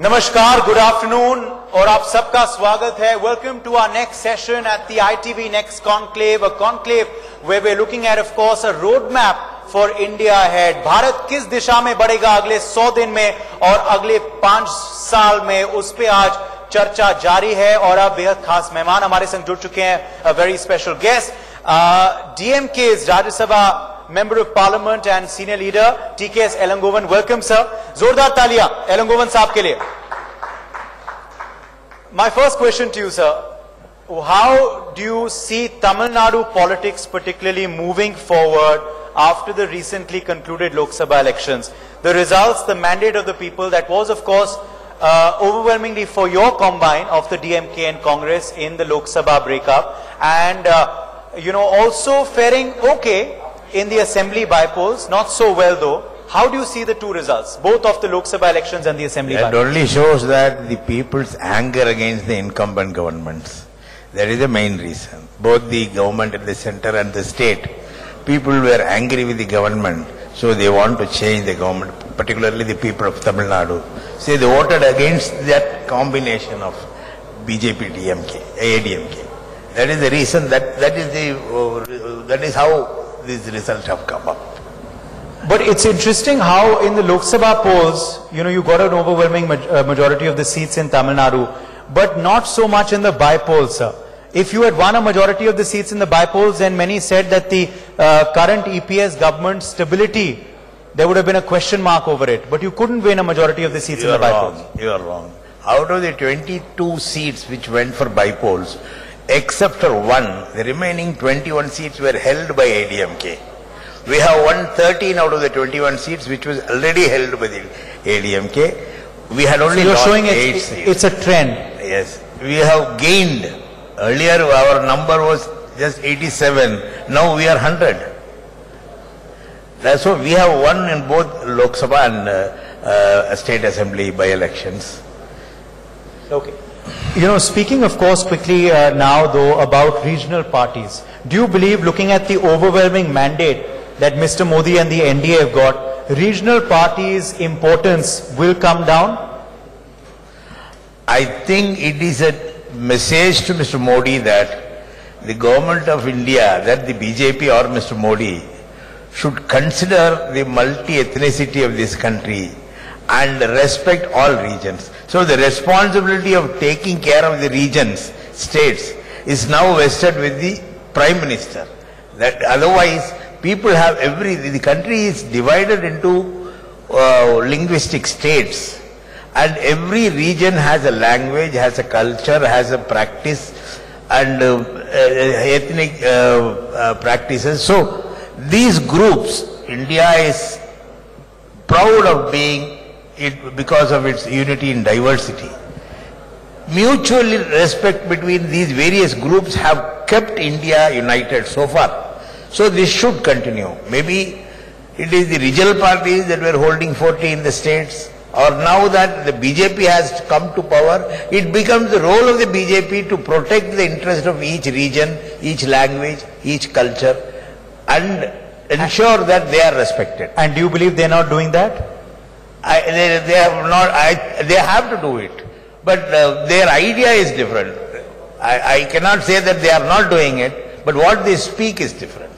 नमस्कार, good afternoon और आप सबका स्वागत है. Welcome to our next session at the ITV next conclave, a conclave where we are looking at of course a road map for India ahead. Bharat किस दिशा में बढ़ेगा अगले 100 दिन में और अगले 5 साल में, उस पे आज चर्चा जारी है. और अब बेहद खास मेहमान हमारे संग जुड़ चुके हैं, a very special guest, DMK's Rajya Sabha Member of Parliament and Senior Leader TKS Elangovan. Welcome, sir. जोरदार तालियां Elangovan साहब के लिए. My first question to you, sir. How do you see Tamil Nadu politics particularly moving forward after the recently concluded Lok Sabha elections? The results, the mandate of the people, that was of course overwhelmingly for your combine of the DMK and Congress in the Lok Sabha breakup, and also faring okay in the assembly by-polls, not so well though. How do you see the two results, both of the Lok Sabha elections and the assembly by-polls? It only shows that the people's anger against the incumbent governments. That is the main reason. Both the government at the center and the state, people were angry with the government, so they want to change the government, particularly the people of Tamil Nadu. So they voted against that combination of BJP, DMK, ADMK. That is the reason, that is how these results have come up. But it's interesting how in the Lok Sabha polls, you got an overwhelming majority of the seats in Tamil Nadu, but not so much in the by-polls, sir. If you had won a majority of the seats in the by-polls, then many said that the current EPS government stability, there would have been a question mark over it. But you couldn't win a majority of the seats in the by-polls. You are wrong. Out of the 22 seats which went for by-polls, except for one, the remaining 21 seats were held by ADMK. We have won 13 out of the 21 seats which was already held by the ADMK. We had only lost 8 seats. It's a trend. Yes. We have gained. Earlier our number was just 87. Now we are 100. That's why we have won in both Lok Sabha and State Assembly by-elections. Okay. Speaking of course quickly now though about regional parties, do you believe, looking at the overwhelming mandate that Mr. Modi and the NDA have got, regional parties' importance will come down? I think it is a message to Mr. Modi that the government of India, that the BJP or Mr. Modi should consider the multi-ethnicity of this country and respect all regions. So the responsibility of taking care of the regions, states, is now vested with the Prime Minister. That otherwise, people have the country is divided into linguistic states, and every region has a language, has a culture, has a practice, and ethnic practices. So these groups, India is proud of being it because of its unity in diversity. Mutual respect between these various groups have kept India united so far. So this should continue. Maybe it is the regional parties that were holding 40 in the states, or now that the BJP has come to power, it becomes the role of the BJP to protect the interest of each region, each language, each culture, and ensure that they are respected. And do you believe they are not doing that? They have not. They have to do it, but their idea is different. I cannot say that they are not doing it, but what they speak is different.